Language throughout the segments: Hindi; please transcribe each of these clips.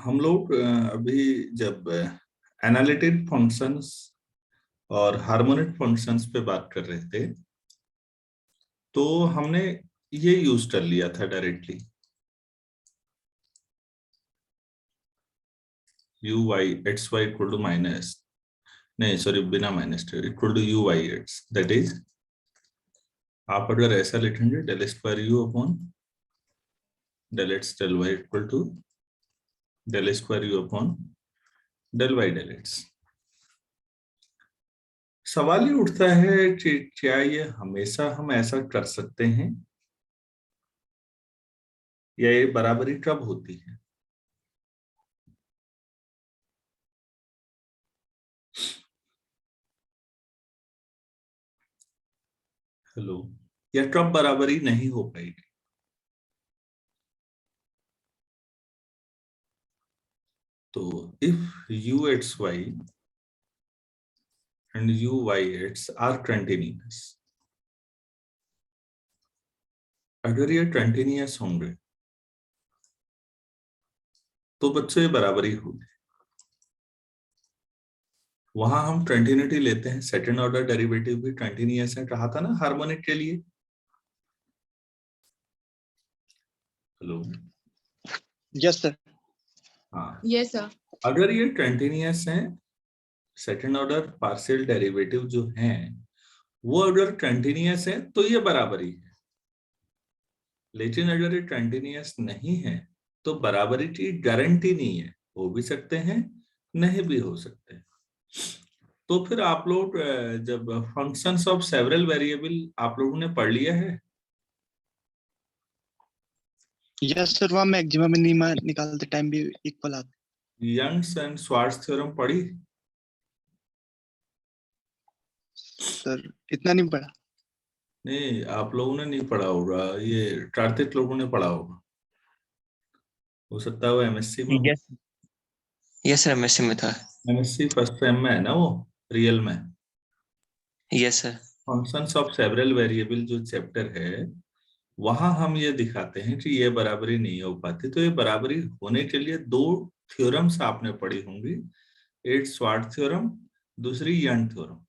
हम लोग अभी जब एनालिटिक फंक्शंस और हार्मोनिक फंक्शंस पे बात कर रहे थे तो हमने ये यूज कर लिया था directly u y x y equal to minus, नहीं सॉरी बिना minus equal to u y x. That is आप अगर ऐसा लिखेंगे del square u upon del x del y equal to del square u upon del y del x. सवाल ये उठता है कि क्या ये हमेशा हम ऐसा कर सकते हैं या ये बराबरी कब होती है? हेलो, या कब बराबरी नहीं हो पाएगी? तो if u x y and u y x are continuous, अगर ये कंटिन्यूअस होंगे तो बच्चों ये बराबरी होगी। वहां हम कंटिन्यूटी लेते हैं, सेकंड ऑर्डर डेरिवेटिव भी कंटिन्यूअस है कहा था ना हार्मोनिक के लिए। Hello, yes sir. हाँ यस सर। अगर ये कंटिन्यूअस है, सेकंड ऑर्डर पार्शियल डेरिवेटिव जो हैं वो अगर कंटिन्यूअस है तो ये बराबरी है। लेकिन अगर ये कंटिन्यूअस नहीं है तो बराबरी की गारंटी नहीं है, हो भी सकते हैं नहीं भी हो सकते हैं। तो फिर आप लोग जब फंक्शंस ऑफ सेवरल वेरिएबल आप लोगों ने पढ़ लिया है? यस सर, वहाँ मैक्सिमम मिनिमा निकालते टाइम भी इक्वल आता यंग्स एंड श्वार्ट्ज थ्योरम पढ़ी? सर, इतना नहीं पढ़ा। नहीं, आप लोगों ने नहीं पढ़ा होगा, ये कार्तिक लोगों ने पढ़ा होगा, हो सकता है वो एमएससी में हो। यस यस सर, एमएससी में था। एमएससी फर्स्ट सेम में है ना वो, रियल में। Yes sir. Functions of several variable जो चैप्टर है वहां हम ये दिखाते हैं कि ये बराबरी नहीं हो पाती। तो ये बराबरी होने के लिए दो थ्योरम्स आपने पढ़ी होंगी, एक श्वार्ट्ज थ्योरम, दूसरी यंग थ्योरम।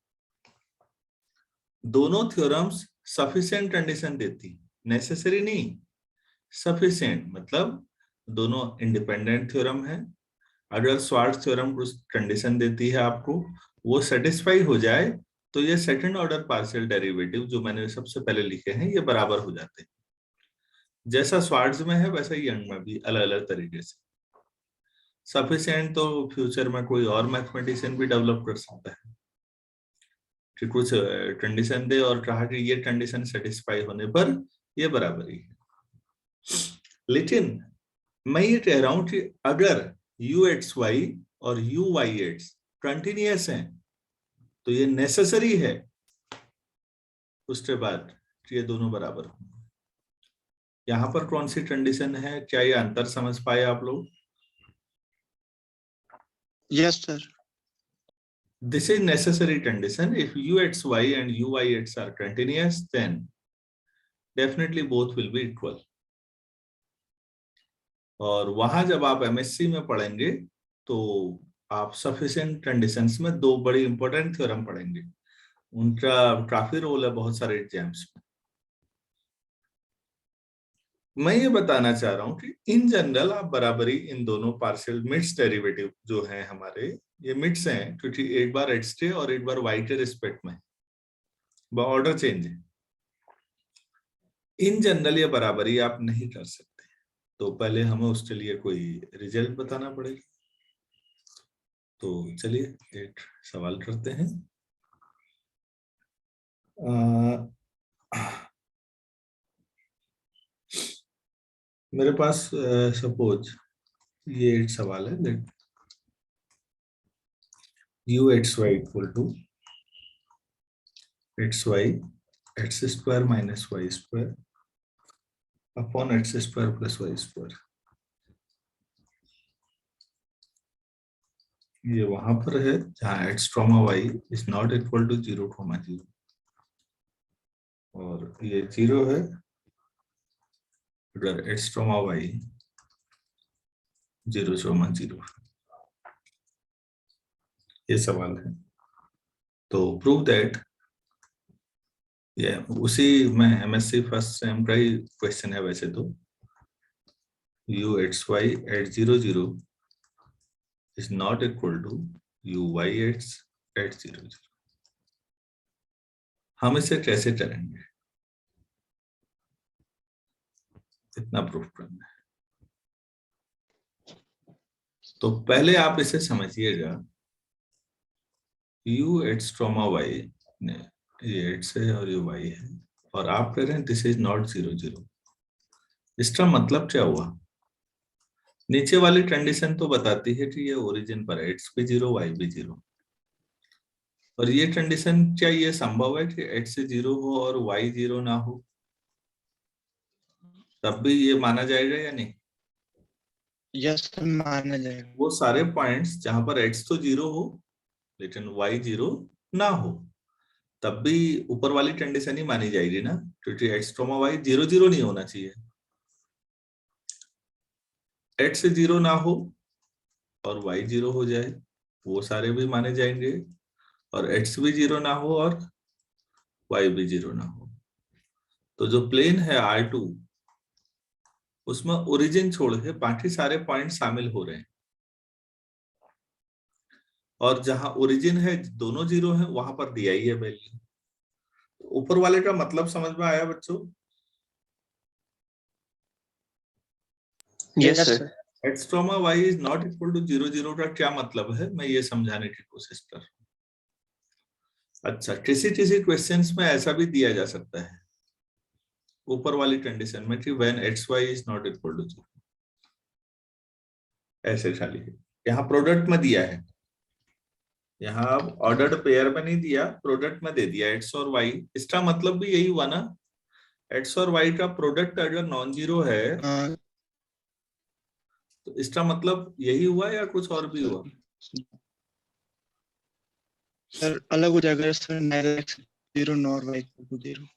दोनों थ्योरम्स सफिशिएंट कंडीशन देती, नेसेसरी नहीं, सफिशिएंट मतलब दोनों इंडिपेंडेंट थ्योरम है। अगर श्वार्ट्ज थ्योरम कुछ कंडीशन देती है आपको, वो सेटिस्फाई हो जाए तो ये सेकंड ऑर्डर पार्शियल डेरिवेटिव जो मैंने सबसे पहले लिखे हैं ये बराबर हो जाते हैं। जैसा श्वार्ट्ज में है वैसा ही यंग में भी अलग अलग तरीके से। सफिशिएंट तो फ्यूचर में कोई और मैथमेटिशियन भी डेवलप कर सकता है कि कुछ कंडीशन दे और कहा कि ये कंडीशन सेटिस्फाई होने पर ये बराबरी है। लेकिन मैं ये कह रहा हूं कि अगर यू एक्स वाई और यू वाई एक्स कंटिन्यूअस हैं तो ये नेसेसरी है उसके बाद कि ये दोनों बराबर हों। यहां पर कौन सी कंडीशन है, क्या ये अंतर समझ पाए आप लोग? Yes sir. This is necessary condition. If uxy and uyx are continuous, then definitely both will be equal. और वहां जब आप एमएससी में पढ़ेंगे तो आप सफिशिएंट कंडीशंस में दो बड़ी इंपॉर्टेंट थ्योरम पढ़ेंगे, उनका काफी रोल है बहुत सारे एग्जाम्स में। मैं ये बताना चाह रहा हूं कि इन जनरल आप बराबरी इन दोनों पार्शियल मिड्स डेरिवेटिव जो हैं हमारे, ये मिड्स हैं क्योंकि एक बार एक्स के और एक बार वाई के रिस्पेक्ट में ऑर्डर चेंज है। इन जनरल ये बराबरी आप नहीं कर सकते, तो पहले हमें उसके लिए कोई रिजल्ट बताना पड़ेगा। तो चलिए एक सवाल करते हैं। मेरे पास सपोज ये एक सवाल है, let u x y equal to x y x square minus y square upon x square plus y square. ये वहां पर है जहां एक्स ट्रॉमा y is not equal to 0,0 और ये 0 है अगर एक्स ट्रॉमा वाई 0,0 ये सवाल है। तो प्रूव दैट, ये उसी में MSc फर्स्ट सेम का ही क्वेश्चन है वैसे तो। u(xy) at 0,0 is not equal to u(y)(x) at 0,0। हम इसे कैसे करेंगे, इतना प्रूफ करना है। तो पहले आप इसे समझिएगा, u(x, y) ने ये x है और ये y है, और आप कह रहे हैं दिस इज नॉट 0,0। इसका मतलब क्या हुआ? नीचे वाली कंडीशन तो बताती है कि ये ओरिजिन पर है, x भी 0 y भी 0। और ये कंडीशन, क्या ये संभव है कि x 0 हो और y 0 ना हो? तब भी ये माना जाएगा या नहीं? यस माना जाएगा। वो सारे पॉइंट्स जहां पर x तो 0 हो लेकिन y 0 ना हो, तब भी ऊपर वाली कंडीशन ही मानी जाएगी ना, क्योंकि x, y 0,0 नहीं होना चाहिए। x 0 ना हो और y 0 हो जाए, वो सारे भी माने जाएंगे। और x भी 0 ना हो और y भी 0 ना हो। तो जो प्लेन है R2, उसमें ओरिजिन छोड़ के बाकी सारे पॉइंट शामिल हो रहे हैं, और जहां ओरिजिन है दोनों 0 है, वहां पर दिया ही है वैल्यू। ऊपर वाले का मतलब समझ में आया बच्चों? Yes sir. x, y is not equal to 0,0 का क्या मतलब है, मैं ये समझाने की कोशिश कर रहा हूं। अच्छा, किसी किसी क्वेश्चंस में ऐसा भी दिया जा सकता है ऊपर वाली कंडीशन में कि when x, y is not equal to 0, ऐसे खाली है। यहाँ प्रोडक्ट में दिया है, यहाँ अब ऑर्डर्ड पेयर में नहीं दिया, प्रोडक्ट में दे दिया x और y। इसका मतलब भी यही हुआ ना, x और y का प्रोडक्ट अगर नॉन जीरो है तो इसका मतलब यही हुआ या कुछ और भी हुआ? सर अलग हो जाएगा sir, neither x 0 nor y equal to 0।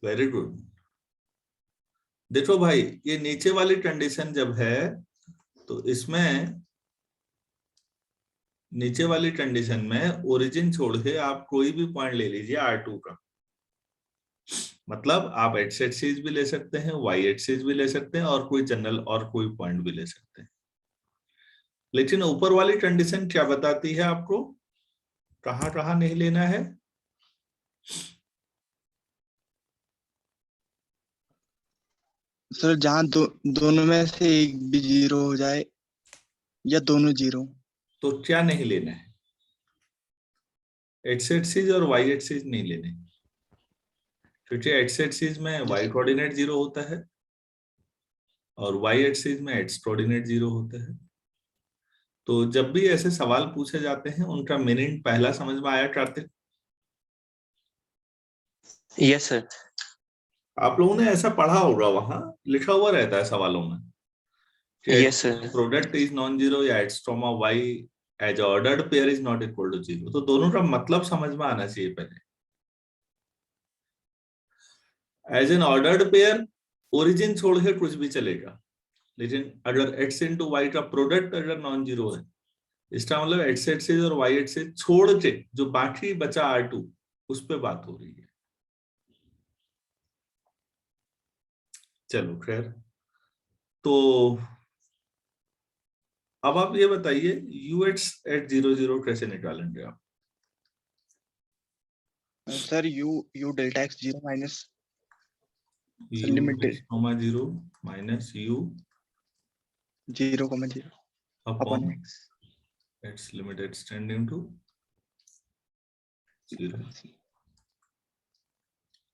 Very good. देखो भाई, ये नीचे वाली कंडीशन जब है तो इसमें नीचे वाली कंडीशन में ओरिजिन छोड़ के आप कोई भी पॉइंट ले लीजिए R2 का, मतलब आप x एक्सिस भी ले सकते हैं, y एक्सिस भी ले सकते हैं, और कोई जनरल और कोई पॉइंट भी ले सकते हैं। लेकिन ऊपर वाली कंडीशन क्या बताती है आपको, कहां कहां नहीं लेना है? सर जहाँ दोनों में से एक भी 0 हो जाए या दोनों 0। तो क्या नहीं लेना है? x एक्सिस और y एक्सिस नहीं लेने, क्योंकि x एक्सिस में y कोऑर्डिनेट 0 होता है और y एक्सिस में x कोऑर्डिनेट 0 होता है। तो जब भी ऐसे सवाल पूछे जाते हैं, उनका मीनिंग पहला समझ में आया कार्तिक? Yes sir. आप लोगों ने ऐसा पढ़ा होगा, वहां लिखा हुआ रहता है सवालों में कि yes sir. Product is non zero या x, y as ordered pair is not equal to 0। तो दोनों का मतलब समझ में आना चाहिए पहले। As an ordered pair origin छोड़ के कुछ भी चलेगा, लेकिन अगर x इंटू वाई का प्रोडक्ट अगर नॉन जीरो है, इसका मतलब x एक्सिस और y एक्सिस छोड़ के जो बाकी बचा R2, उस पे बात हो रही है। चलो खैर, तो अब आप ये बताइए ux at 0,0 कैसे निकालेंगे आप? Sir u delta x 0 minus u limit x, 0 minus u 0,0 upon upon x। its limit extending to 0,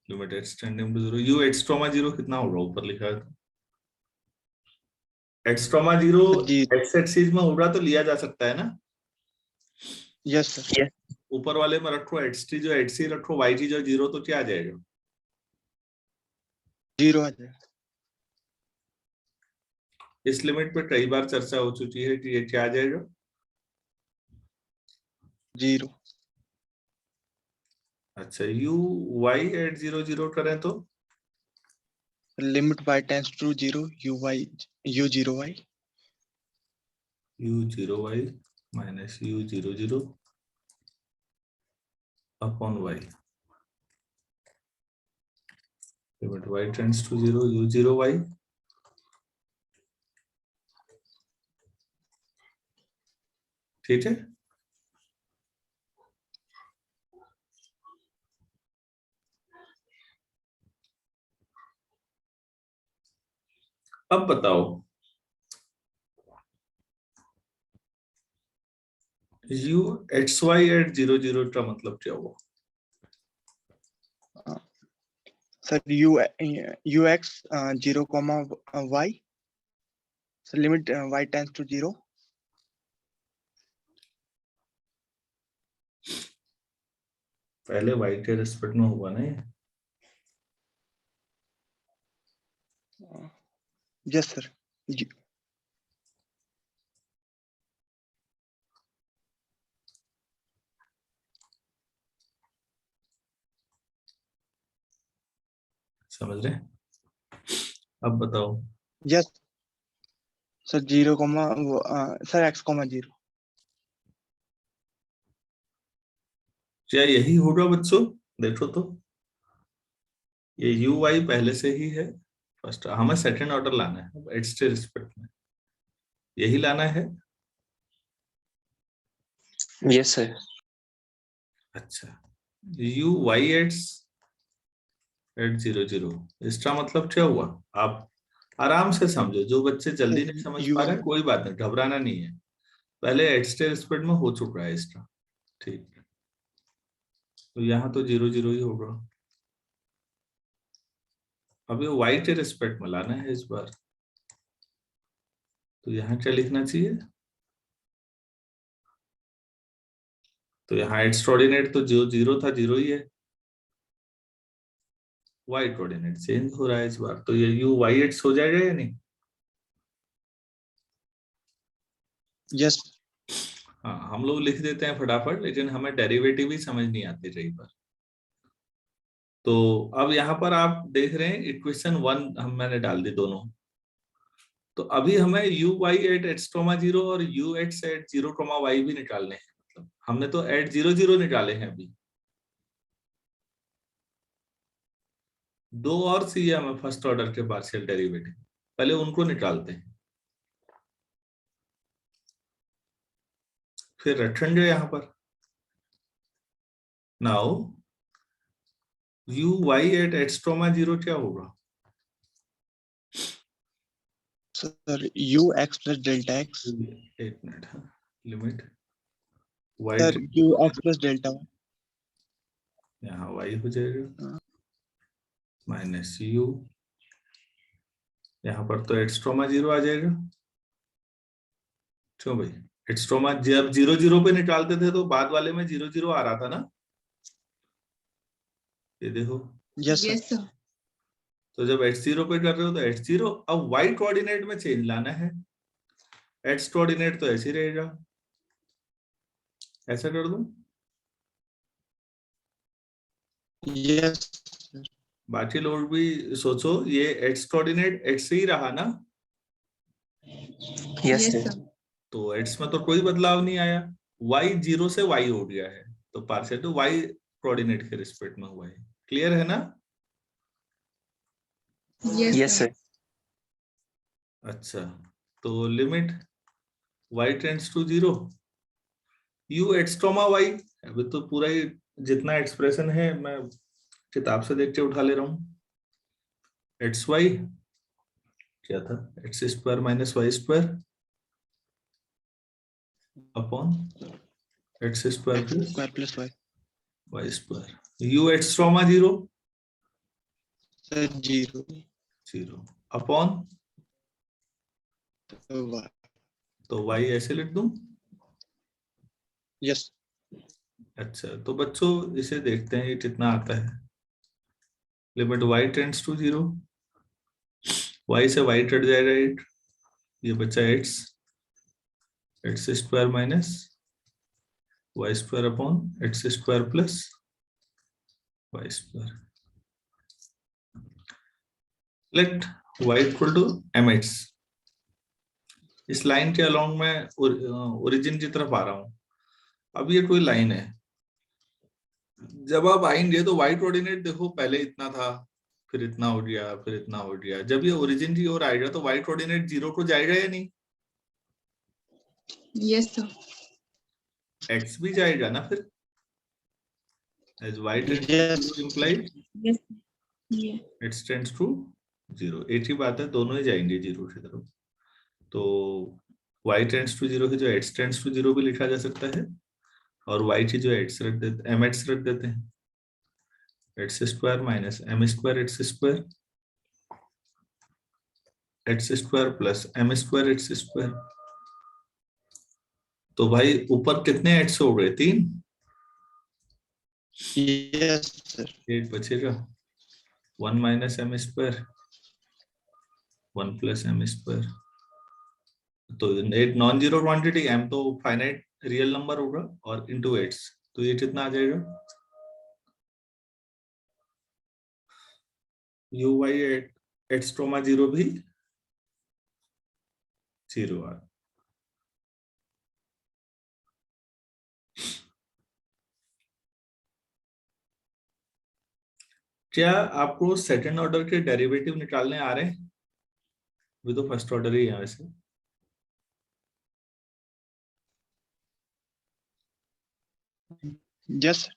limit extending to 0। u x, 0 कितना होगा ऊपर लिखा है? x, 0 जी x एक्सिस में होगा तो लिया जा सकता है ना। Yes sir. ऊपर वाले में रखो x t, जो x c रखो y t जो 0, तो क्या आ जाएगा? 0 आ जाएगा। इस लिमिट पे कई बार चर्चा हो चुकी है कि ये क्या आ जाएगा? 0। अच्छा, u y at 0,0 करें तो limit y tends to 0 u 0 y u0y minus u00 upon y. Limit y tends to 0, u0y ठीक है। अब बताओ u xy at 0 0 का मतलब क्या हुआ? Sir ux 0, y, sir limit y tends to 0। पहले y के रिस्पेक्ट में हुआ ना ये? Yes sir. समझ रहे? अब बताओ यस सर 0, सर x, 0। क्या यही होगा बच्चों? देखो तो ये यू वाई पहले से ही है, फर्स्ट हमें सेकंड ऑर्डर लाना है एट्स के रिस्पेक्ट में, यही लाना है। Yes sir. अच्छा यू वाई एट्स एट 0 0, इसका मतलब क्या हुआ? आप आराम से समझो, जो बच्चे जल्दी नहीं समझ पा रहे कोई बात नहीं, घबराना नहीं है, पहले एट्स के रिस्पेक्ट में हो चुका है इसका, ठीक है। तो यहाँ तो 0 0 ही होगा, अब ये वाई के रिस्पेक्ट में लाना है इस बार, तो यहाँ क्या लिखना चाहिए? तो यहाँ एक्स कोऑर्डिनेट तो जो 0 था 0 ही है, वाई कोऑर्डिनेट चेंज हो रहा है इस बार, तो ये यू वाई एक्स हो जाएगा या नहीं? यस हाँ हम लोग लिख देते हैं फटाफट, लेकिन हमें डेरिवेटिव ही समझ नहीं आती कई बार। तो अब यहाँ पर आप देख रहे हैं इक्वेशन 1 मैंने डाल दी दोनों, तो अभी हमें u y at x comma 0 और u x at 0 comma y भी निकालने हैं, मतलब हमने तो एट 0 0 निकाले हैं अभी, दो और सी है हमें फर्स्ट ऑर्डर के पार्शियल डेरिवेटिव, पहले उनको निकालते हैं फिर रखेंगे यहाँ पर। Now u y at x comma 0 क्या होगा? Sir ux plus delta x, एक minute, limit y sir ux plus delta y। यहाँ वाई हो जाएगा माइनस यू, यहाँ पर तो एक्स ट्रोमा 0 आ जाएगा, क्यों भाई? एक्स ट्रोमा जब 0 0 पे निकालते थे तो बाद वाले में 0 0 आ रहा था ना, ये देखो। Yes sir. तो जब एक्स 0 पे कर रहे हो तो एक्स 0, अब वाई कोऑर्डिनेट में चेंज लाना है, एक्स कोऑर्डिनेट तो ऐसे ही रहेगा, ऐसा कर दूं? यस बाकी लोग भी सोचो, ये एक्स कोऑर्डिनेट एक्स ही रहा ना, यस सर। तो एक्स में तो कोई बदलाव नहीं आया, वाई 0 से वाई हो गया है, तो पार्शियल टू वाई कोऑर्डिनेट के रिस्पेक्ट में हुआ है, क्लियर है ना? Yes sir. अच्छा तो limit y tends to 0 u x ट्रोमा वाई, अभी तो पूरा ही जितना एक्सप्रेशन है मैं किताब से देख के उठा ले रहा हूँ, एक्स वाई क्या था, x square minus y square upon x square plus y, y square, u x ट्रोमा 0 सर 0 0 अपॉन, y। तो y ऐसे लिख दूं? यस अच्छा तो बच्चों इसे देखते हैं ये कितना आता है, limit y tends to 0, y से y कट जाएगा 8, ये बचा x, x square minus y square upon x square plus y square, let y equal to mx, इस लाइन के अलोंग मैं ओरिजिन की तरफ आ रहा हूं। अब ये कोई लाइन है, जब आप आएंगे तो वाई कोऑर्डिनेट देखो पहले इतना था, फिर इतना हो गया, फिर इतना हो गया। जब ये ओरिजिन की ओर आएगा तो वाई कोऑर्डिनेट 0 को जाएगा या नहीं? Yes, sir. एक्स भी जाएगा ना फिर, as y tends to Yes. 0 implies Yes. Yeah. x tends to 0। एक ही बात है, दोनों ही जाएंगे 0 की तरफ। तो y tends to 0 की जो x tends to 0 भी लिखा जा सकता है, और y की जो x रख देते mx रख देते हैं, x square minus m square x square, x square plus m square x square. तो भाई ऊपर कितने x हो गए? 3। Yes, sir. 8 बचेगा, 1 minus m square, 1 plus m square. तो एक नॉन जीरो क्वांटिटी m तो फाइनाइट रियल नंबर होगा, और इनटू x, तो ये कितना आ जाएगा? u y x, 0 भी 0 आ। क्या आपको सेकंड ऑर्डर के डेरिवेटिव निकालने आ रहे हैं? वो तो फर्स्ट ऑर्डर ही है वैसे। Yes, sir.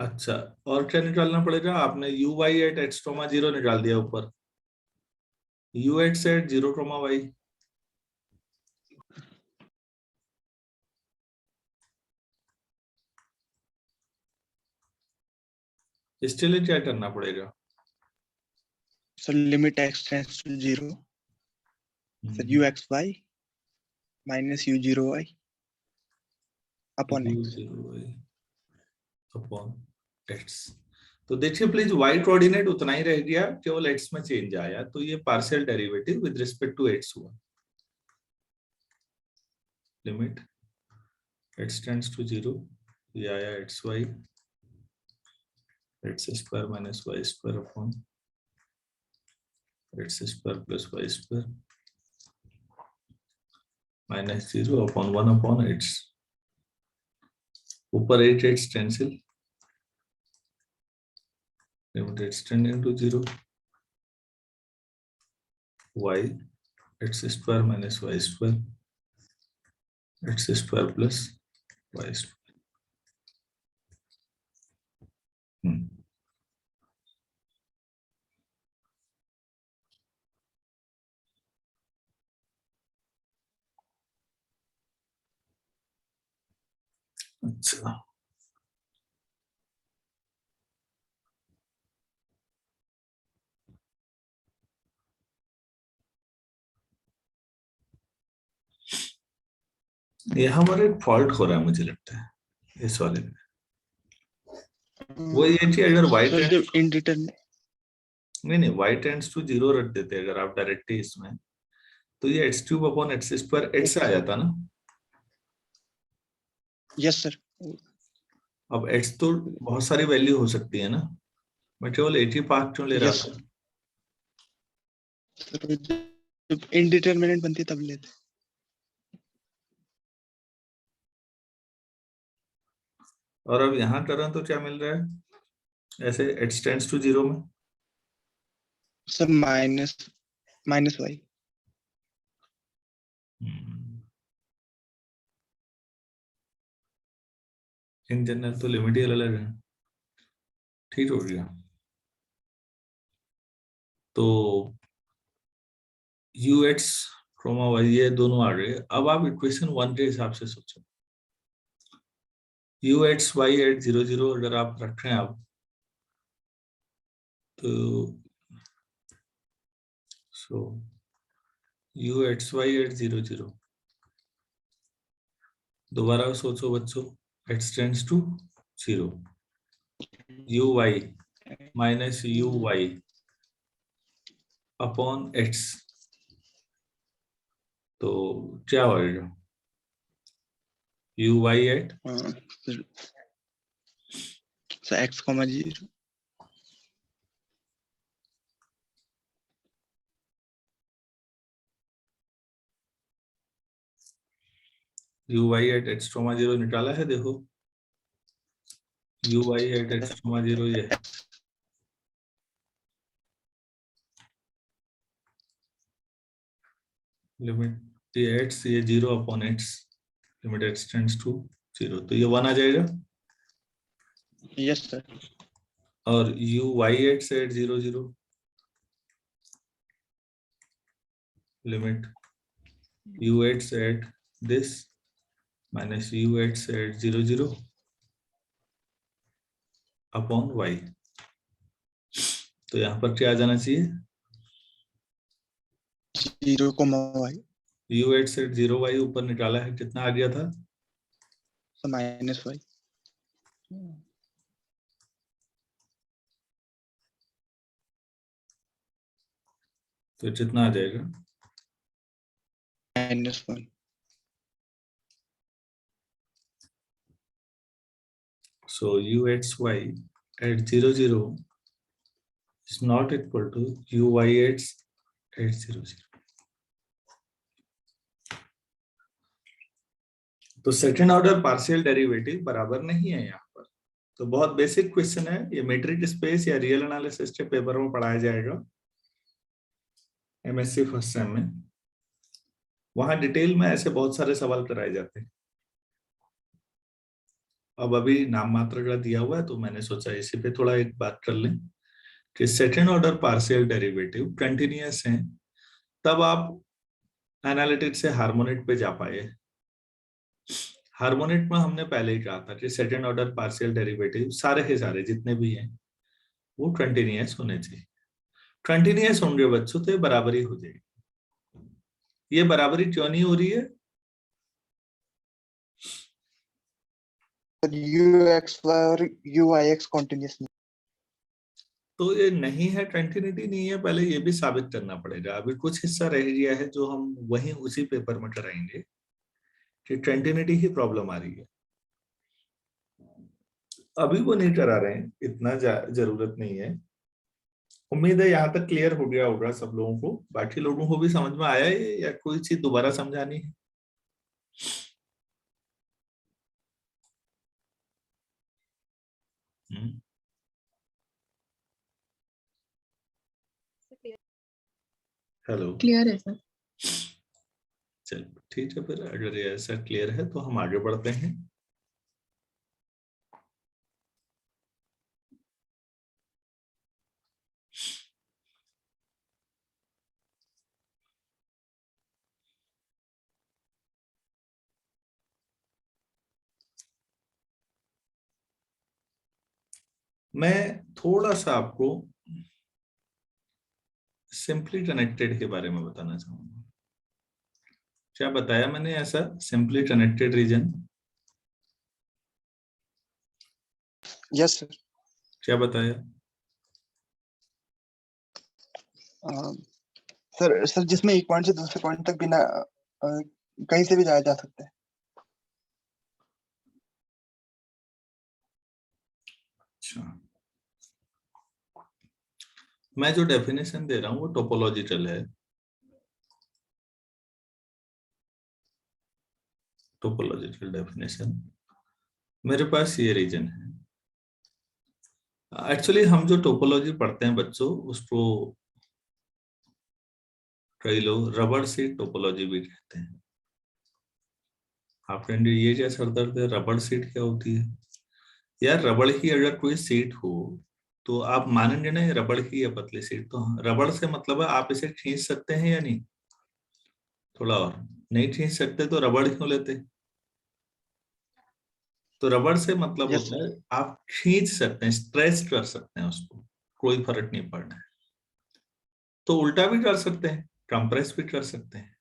अच्छा, और क्या निकालना पड़ेगा? आपने u y एट x, 0 निकाल दिया ऊपर, u x एट 0, y। इसके लिए क्या करना पड़ेगा? So limit x tends to 0. So uxy minus u0y upon x. u0y upon x। तो देखिए प्लीज y कोऑर्डिनेट उतना ही रह गया, केवल x में चेंज आया, तो ये partial derivative with respect to x हुआ। लिमिट x टेंड्स टू 0, ये आया xy x square minus y square upon x square plus y square minus 0 upon 1 upon x। ऊपर 8 cancel, limit x tending to 0, y x square minus y square x square plus y square. अच्छा, यहाँ पर एक फॉल्ट हो रहा है मुझे लगता है इस वाले में। वो ये कि अगर y So tends, the indeterminate. नहीं y टेंड्स टू 0 रख देते अगर आप डायरेक्टली इसमें, तो ये x cube upon x square x आ जाता ना। Yes, sir. अब x तो बहुत सारी वैल्यू हो सकती है ना, मैं केवल एक ही पार्ट क्यों ले रहा Yes. था? So जब indeterminate बनती है तब लेते. और अब यहाँ कर रहा हूं तो क्या मिल रहा है ऐसे x टेंड्स टू 0 में? So minus y. In general तो लिमिट ही अलग है। ठीक हो गया। तो ux, y ये दोनों आ गए। अब आप इक्वेशन 1 के हिसाब से सोचो, ux y एट 0 0 अगर आप रखें आप, तो सो ux y एट 0 0, दोबारा सोचो बच्चों, x tends to 0, uy minus uy upon x, तो क्या होगा? uy at So x comma 0. uy at x, 0 निकाला है, देखो uy एट x, 0 ये है। लिमिट ये x, ये 0 upon x, limit x tends to 0, तो ये 1 आ जाएगा। Yes sir. और uy एट से एट 0 0, लिमिट u8 से एट दिस माइनस u8 से एट 0 0 अपॉन y। तो यहाँ पर क्या आ जाना चाहिए? 0,y u8 से 0y ऊपर निकाला है, कितना आ गया था? -y। तो कितना आ जाएगा? -1। So u8y at 0 0 is not equal to uy8 at 0 0. तो सेकंड ऑर्डर पार्शियल डेरिवेटिव बराबर नहीं है यहाँ पर। तो बहुत बेसिक क्वेश्चन है ये, मैट्रिक स्पेस या रियल एनालिसिस के पेपर में पढ़ाया जाएगा एमएससी फर्स्ट सेम में। वहां डिटेल में ऐसे बहुत सारे सवाल कराए जाते हैं। अब अभी नाम मात्र का दिया हुआ है तो मैंने सोचा इसी पे थोड़ा एक बात कर लें कि second order partial derivative continuous हैं, तब आप एनालिटिक्स से हार्मोनिक पे जा पाए। हार्मोनिक में हमने पहले ही कहा था कि सेकंड ऑर्डर पार्शियल डेरिवेटिव सारे के सारे जितने भी हैं वो कंटिन्यूअस होने चाहिए। कंटिन्यूअस होंगे बच्चों तो ये बराबरी हो जाएगी। ये बराबरी क्यों नहीं हो रही है? ux और uyx कंटीन्यूअस नहीं। तो ये नहीं है, कंटिन्यूटी नहीं है, पहले ये भी साबित करना पड़ेगा। अभी कुछ हिस्सा रह गया है जो हम वहीं उसी पेपर में कराएंगे कि कंटिन्यूटी ही प्रॉब्लम आ रही है। अभी वो नहीं करा रहे हैं, इतना जरूरत नहीं है। उम्मीद है यहाँ तक क्लियर हो गया होगा सब लोगों को। बाकी लोगों को भी समझ में आया है या कोई चीज दोबारा समझानी है? हेलो, क्लियर है सर। चलो ठीक है, फिर अगर ये ऐसा क्लियर है तो हम आगे बढ़ते हैं। मैं थोड़ा सा आपको सिंपली कनेक्टेड के बारे में बताना चाहूंगा। क्या बताया मैंने ऐसा simply connected region? Yes sir. क्या बताया? सर जिसमें एक पॉइंट से दूसरे पॉइंट तक बिना कहीं से भी जाया जा सकता है। अच्छा, मैं जो डेफिनेशन दे रहा हूं वो टोपोलॉजिकल है। टोपोलॉजिकल डेफिनेशन मेरे पास ये रीजन है। एक्चुअली हम जो टोपोलॉजी पढ़ते हैं बच्चों, उसको कई लोग रबड़ सीट टोपोलॉजी भी कहते हैं। आप कहेंगे ये क्या सरदर्द है, रबड़ सीट क्या होती है? यार रबड़ की अगर कोई सीट हो तो आप मानेंगे ना ये रबड़ की है पतली सीट, तो रबड़ से मतलब है आप इसे खींच सकते हैं या नहीं? थोड़ा और, नहीं खींच सकते तो रबड़ क्यों लेते? तो रबड़ से मतलब यस होता है आप खींच सकते हैं, स्ट्रेच कर सकते हैं उसको, कोई फर्क नहीं पड़ना है। तो उल्टा भी कर सकते हैं, कंप्रेस भी कर सकते हैं।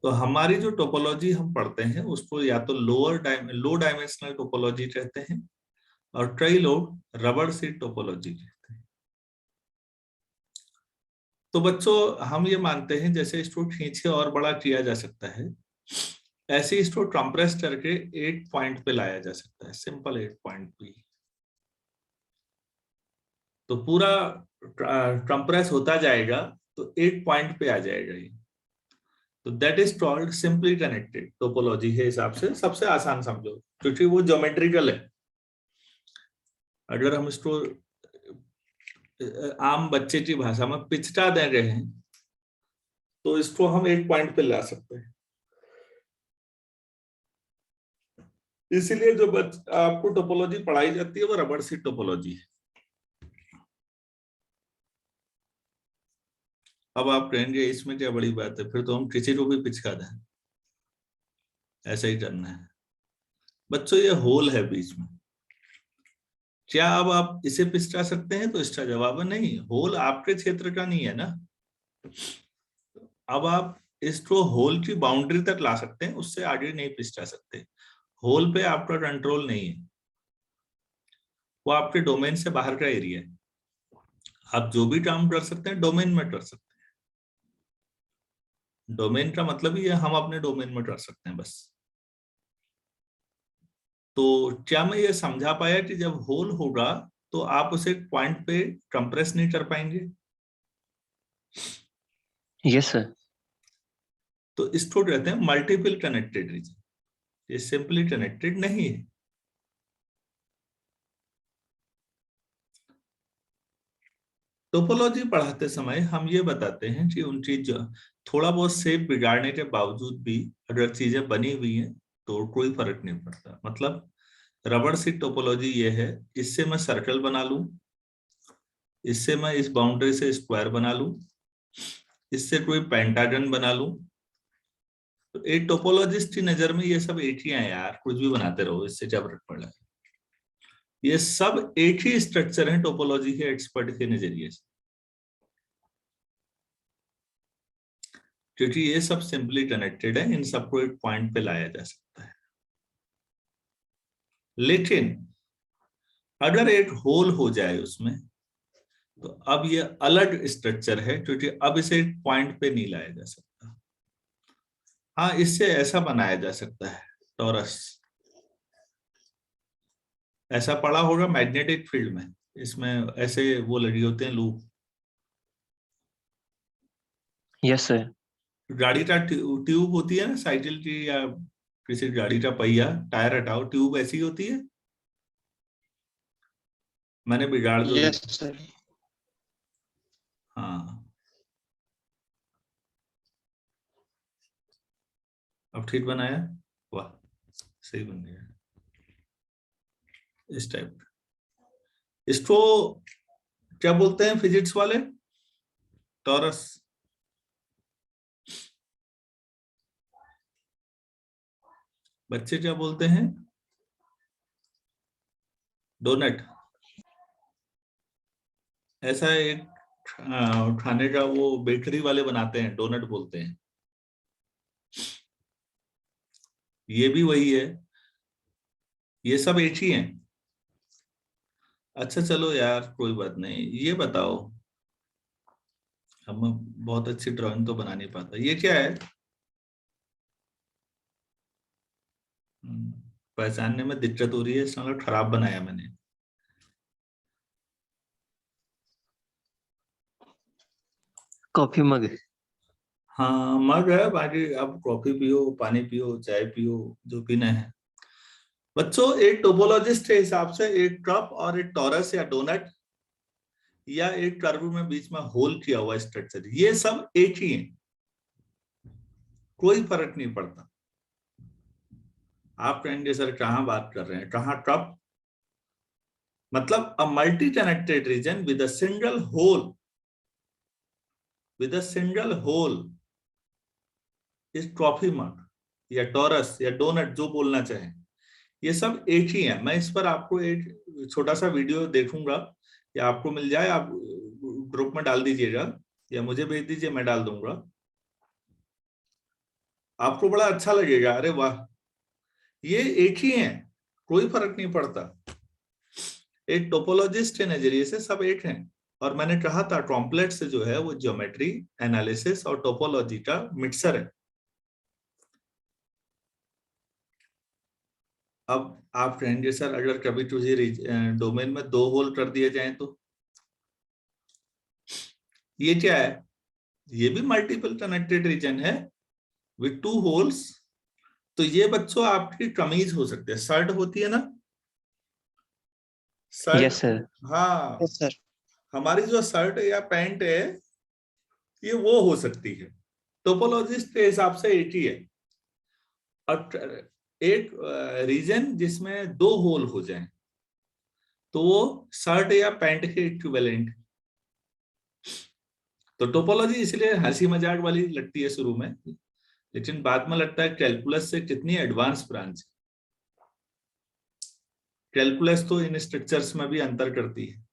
तो हमारी जो टोपोलॉजी हम पढ़ते हैं उसको या तो लो डायमेंशनल टोपोलॉजी कहते हैं, और कई लोग रबड़ सीट टोपोलॉजी कहते हैं। तो बच्चों हम ये मानते हैं जैसे इसको खींच के और बड़ा किया जा सकता है, ऐसे इसको कंप्रेस करके 8 पॉइंट पे लाया जा सकता है, सिंपल 8 पॉइंट पे। तो पूरा कंप्रेस होता जाएगा तो 8 पॉइंट पे आ जाएगा ये। तो that is called simply connected topology के हिसाब से सबसे आसान समझो, क्योंकि वो ज्योमेट्रिकल है। अगर हम इसको आम बच्चे की भाषा में पिचटा दे रहे हैं तो इसको हम एक पॉइंट पे ला सकते हैं। इसीलिए जो आपको टोपोलॉजी पढ़ाई जाती है वो रबड़ सीट टोपोलॉजी है। अब आप कहेंगे इसमें क्या बड़ी बात है, फिर तो हम किसी को भी पिचका दें, ऐसा ही करना है। बच्चों ये होल है बीच में, क्या अब आप इसे पिचका सकते हैं? तो इसका जवाब है नहीं, होल आपके क्षेत्र का नहीं है ना। अब आप इसको होल की बाउंड्री तक ला सकते हैं, उससे आगे नहीं पिचका सकते। होल पे आपका कंट्रोल नहीं है, वो आपके डोमेन से बाहर का एरिया है। आप जो भी काम कर सकते हैं डोमेन में कर सकते हैं। डोमेन का मतलब ही है हम अपने डोमेन में कर सकते हैं बस। तो क्या मैं ये समझा पाया कि जब होल होगा तो आप उसे पॉइंट पे कंप्रेस नहीं कर पाएंगे? Yes, sir. तो इसको कहते हैं मल्टीपल कनेक्टेड रीजन। ये सिंपली कनेक्टेड नहीं है। टोपोलॉजी पढ़ाते समय हम ये बताते हैं कि उन चीज थोड़ा बहुत शेप बिगाड़ने के बावजूद भी अगर चीजें बनी हुई हैं तो कोई फर्क नहीं पड़ता। मतलब रबड़ सी टोपोलॉजी ये है, इससे मैं सर्कल बना लूं, इससे मैं इस बाउंड्री से स्क्वायर बना लूं, इससे कोई पेंटागन बना लूं। तो एक टोपोलॉजिस्ट की नजर में ये सब एक ही है यार, कुछ भी बनाते रहो, इससे क्या फर्क पड़ रहा है। ये सब एक ही स्ट्रक्चर है टोपोलॉजी के एक्सपर्ट के नजरिए से, क्योंकि ये सब सिंपली कनेक्टेड है। इन सबको एक पॉइंट पे लाया जा सकता है। लेकिन अगर एक होल हो जाए उसमें तो अब ये अलग स्ट्रक्चर है, क्योंकि अब इसे एक पॉइंट पे नहीं लाया जा सकता। हाँ, इससे ऐसा बनाया जा सकता है टॉरस। ऐसा पड़ा होगा मैग्नेटिक फील्ड में, इसमें ऐसे वो लगे होते हैं लूप। Yes, sir. गाड़ी का ट्यूब होती है ना, साइकिल की या किसी गाड़ी का पहिया, टायर हटाओ, ट्यूब ऐसी होती है। मैंने बिगाड़ दो यस सर। हाँ, अब ठीक बनाया, वाह सही बन गया। इस टाइप इसको क्या बोलते हैं फिजिक्स वाले? टॉरस। बच्चे क्या बोलते हैं? डोनट। ऐसा एक खाने का वो बेकरी वाले बनाते हैं, डोनट बोलते हैं। ये भी वही है, ये सब एक ही हैं। अच्छा चलो यार कोई बात नहीं, ये बताओ, हम बहुत अच्छी ड्राइंग तो बना नहीं पाता, ये क्या है? पहचानने में दिक्कत हो रही है, इसका मतलब खराब बनाया मैंने। Coffee mug. हाँ मग है, बाकी अब कॉफी पियो, पानी पियो, चाय पियो, जो पीना है। बच्चों एक टोपोलॉजिस्ट के हिसाब से एक कप और एक टॉरस या डोनट या एक कर्व में बीच में होल किया हुआ स्ट्रक्चर, ये सब एक ही है, कोई फर्क नहीं पड़ता। आप कहेंगे सर कहां बात कर रहे हैं, कहां कप? मतलब a multi connected region with a single hole, with a single hole इस कॉफी मग या टॉरस या डोनट, जो बोलना चाहें, ये सब एक ही है। मैं इस पर आपको एक छोटा सा वीडियो देखूंगा, या आपको मिल जाए, आप ग्रुप में डाल दीजिएगा या मुझे भेज दीजिए, मैं डाल दूंगा। आपको बड़ा अच्छा लगेगा, अरे वाह ये एक ही है, कोई फर्क नहीं पड़ता। एक टोपोलॉजिस्ट के नजरिए से सब एक हैं। और मैंने कहा था कॉम्प्लेक्स जो है वो ज्योमेट्री, एनालिसिस और टोपोलॉजी का मिक्सर है। अब आप कहेंगे सर अगर कभी तुझे डोमेन में 2 होल कर दिए जाएं तो? ये क्या है? ये भी मल्टीपल कनेक्टेड रीजन है, विथ 2 होल्स, तो ये बच्चों आपकी कमीज हो सकती है। शर्ट होती है ना, शर्ट। Yes sir. हाँ, यस सर। हमारी जो शर्ट या पैंट है ये वो हो सकती है। टोपोलॉजिस्ट के हिसाब से एक ही है। और एक रीजन जिसमें 2 होल हो जाएं तो वो शर्ट या पैंट के इक्विवेलेंट। तो टोपोलॉजी इसलिए हंसी मजाक वाली लगती है शुरू में, लेकिन बाद में लगता है कैलकुलस से कितनी एडवांस ब्रांच। कैलकुलस तो इन स्ट्रक्चर्स में भी अंतर करती है।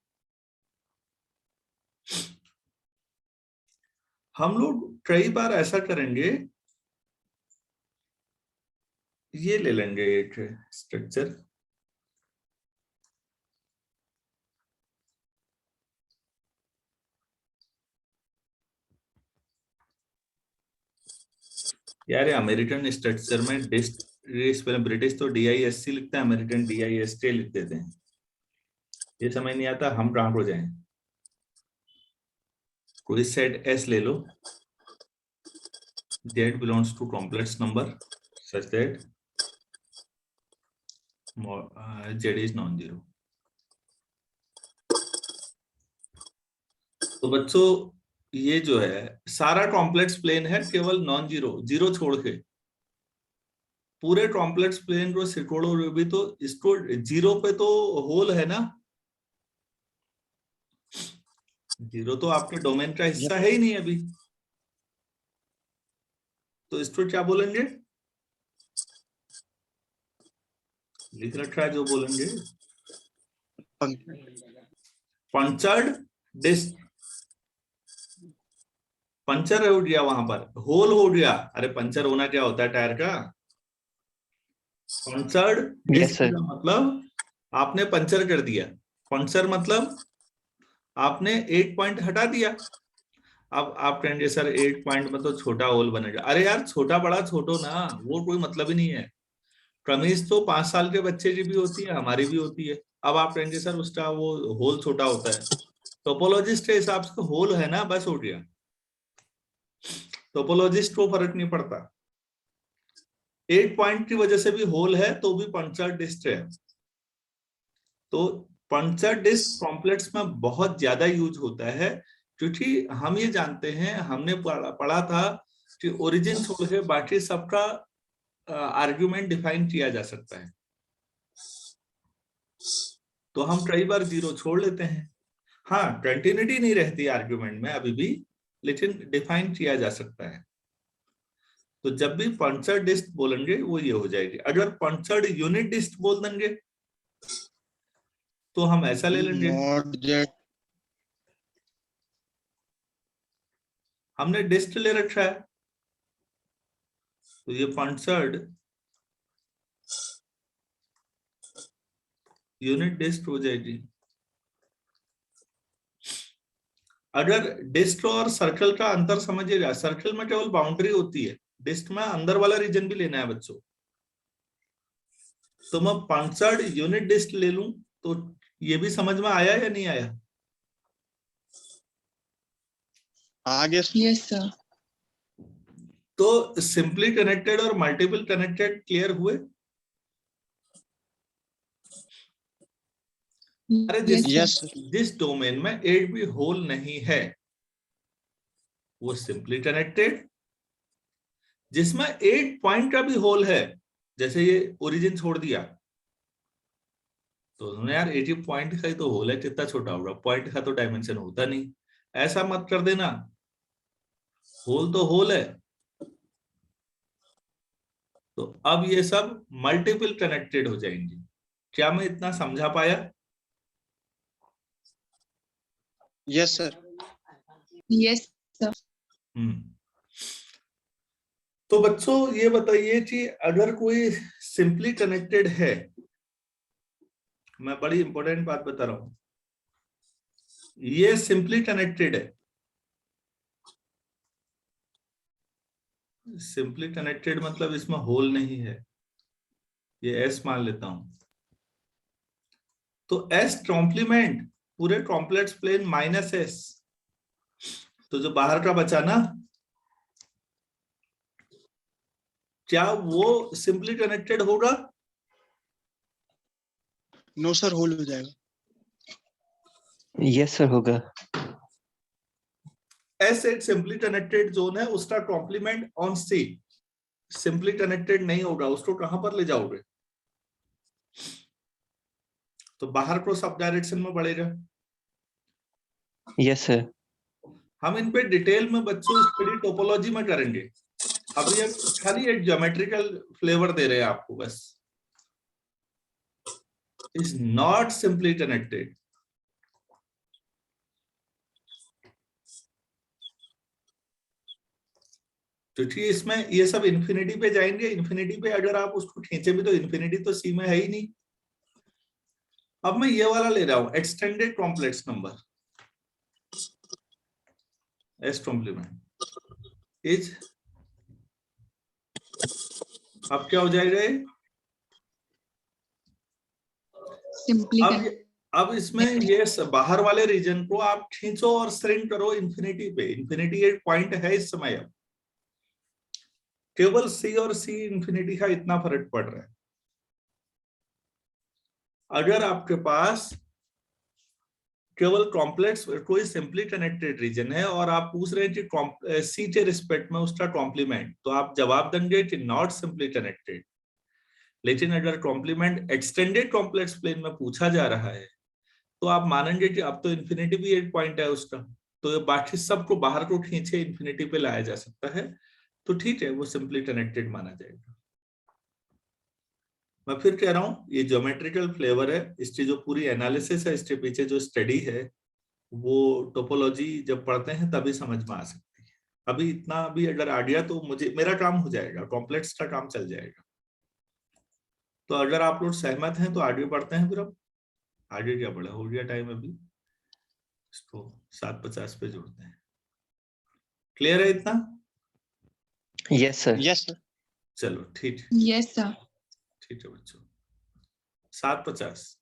हम लोग कई बार ऐसा करेंगे, ये ले लेंगे एक स्ट्रक्चर, यार अमेरिकन स्ट्रक्चर में डिस्ट, ब्रिटिश तो DISC लिखता है, अमेरिकन DIST लिख देते हैं। ये समझ नहीं आता हम कहां को जाएं। कोई सेट S ले लो, Z belongs to complex number such that Z is non-zero। तो बच्चों ये जो है सारा कॉम्प्लेक्स प्लेन है, केवल नॉन जीरो, जीरो छोड़ के पूरे कॉम्प्लेक्स प्लेन को सिकोड़ो भी तो इसको जीरो पे तो होल है ना। जीरो तो आपके डोमेन का हिस्सा है ही नहीं अभी, तो इसको क्या बोलेंगे? लिख रखा है जो बोलेंगे, पंचर्ड डिस्क। पंचर हो गया, वहां पर होल हो गया। अरे पंचर होना क्या होता है टायर का? पंचर्ड डिस्क का मतलब आपने पंचर कर दिया। पंचर मतलब आपने एक पॉइंट हटा दिया। अब आप कहेंगे सर 8 पॉइंट में तो छोटा होल बनेगा। अरे यार छोटा बड़ा छोटो ना, वो कोई मतलब ही नहीं है। कमीज तो 5 साल के बच्चे की भी होती है, हमारी भी होती है। अब आप कहेंगे सर उसका वो होल छोटा होता है। टोपोलॉजिस्ट के हिसाब से होल है ना, बस हो गया। टोपोलॉजिस्ट को फर्क नहीं पड़ता, 8 पॉइंट की वजह से भी होल है तो भी पंचर डिस्क है। तो पंचर डिस्क कॉम्प्लेक्स में बहुत ज्यादा यूज होता है, क्योंकि हम ये जानते हैं, हमने पढ़ा था कि ओरिजिन छोड़ के बाकी सबका आर्ग्यूमेंट डिफाइन किया जा सकता है। तो हम कई बार जीरो छोड़ लेते हैं। हाँ, कंटिन्यूटी नहीं रहती आर्ग्यूमेंट में अभी भी, लेकिन डिफाइन किया जा सकता है। तो जब भी पंचर डिस्क बोलेंगे वो ये हो जाएगी। अगर पंचर्ड यूनिट डिस्क बोल देंगे तो हम ऐसा ले लेंगे, हमने डिस्क ले रखा है तो ये पंचर्ड यूनिट डिस्क हो जाएगी। अगर डिस्क और सर्कल का अंतर समझिएगा, सर्कल में केवल बाउंड्री होती है, डिस्क में अंदर वाला रीजन भी लेना है बच्चों। तो मैं पंचर्ड यूनिट डिस्क ले लूं तो ये भी समझ में आया या नहीं आया? आगे यस सर। तो सिंपली कनेक्टेड और मल्टीपल कनेक्टेड क्लियर हुए? अरे जिस डोमेन में एक भी होल नहीं है वो सिंपली कनेक्टेड। जिसमें एक पॉइंट का भी होल है, जैसे ये ओरिजिन छोड़ दिया तो उन्होंने यार 80 पॉइंट का ही तो होल है, कितना छोटा होगा, पॉइंट का तो डायमेंशन होता नहीं। ऐसा मत कर देना, होल तो होल है। तो अब ये सब मल्टीपल कनेक्टेड हो जाएंगे। क्या मैं इतना समझा पाया? Yes sir. Yes sir. तो बच्चों ये बताइए कि अगर कोई सिंपली कनेक्टेड है, मैं बड़ी इंपॉर्टेंट बात बता रहा हूं, ये सिंपली कनेक्टेड है। सिंपली कनेक्टेड मतलब इसमें होल नहीं है, ये S मान लेता हूं। तो S कॉम्प्लीमेंट पूरे कॉम्प्लेक्स प्लेन माइनस S, तो जो बाहर का बचा ना क्या वो सिंपली कनेक्टेड होगा? नो सर, होल हो जाएगा। यस सर होगा। एस एक सिंपली कनेक्टेड जोन है, उसका complement on C simply connected नहीं होगा, उसको कहां पर ले जाओगे? तो बाहर क्रॉस अप डायरेक्शन में बढ़ेगा। Yes sir. हम इन पे डिटेल में बच्चों स्टडी टोपोलॉजी में करेंगे। अभी हम खाली एक ज्योमेट्रिकल फ्लेवर दे रहे हैं आपको बस। Is not simply connected. तो ठीक, इसमें ये सब इन्फिनिटी पे जाएंगे। इन्फिनिटी पे अगर आप उसको खींचे भी तो इन्फिनिटी तो सी में है ही नहीं। अब मैं ये वाला ले रहा हूं, extended complex number S complement is, अब क्या हो जाएगा ये? Simply अब इसमें ये बाहर वाले रीजन को आप खींचो और श्रिंक करो इन्फिनिटी पे। इन्फिनिटी एक पॉइंट है इस समय। अब केवल सी और सी इन्फिनिटी का इतना फर्क पड़ रहा है। अगर आपके पास केवल कॉम्प्लेक्स कोई सिंपली कनेक्टेड रीजन है और आप पूछ रहे हैं कि सी के रिस्पेक्ट में उसका कॉम्प्लीमेंट, तो आप जवाब देंगे कि नॉट सिंपली कनेक्टेड। लेकिन अगर कॉम्प्लीमेंट एक्सटेंडेड कॉम्प्लेक्स प्लेन में पूछा जा रहा है तो आप मानेंगे कि अब तो इन्फिनिटी भी एक पॉइंट है उसका, तो ये बाकी सबको बाहर को खींचे इन्फिनिटी पे लाया जा सकता है, तो ठीक है, वो सिंपली कनेक्टेड माना जाएगा। मैं फिर कह रहा हूं, ये ज्योमेट्रिकल फ्लेवर है, इसकी जो पूरी एनालिसिस है, इसके पीछे जो स्टडी है, वो टोपोलॉजी जब पढ़ते हैं तभी समझ में आ सकती है। अभी इतना भी अगर आ गया तो मेरा काम हो जाएगा, कॉम्प्लेक्स का काम चल जाएगा। तो अगर आप लोग सहमत हैं तो आगे बढ़ते हैं। फिर अब आगे क्या बढ़ा, हो गया टाइम अभी, इसको 7:50 पे जोड़ते हैं। क्लियर है इतना? Yes sir. Yes sir. चलो ठीक है, yes, sir. ठीक है बच्चों, 7:50।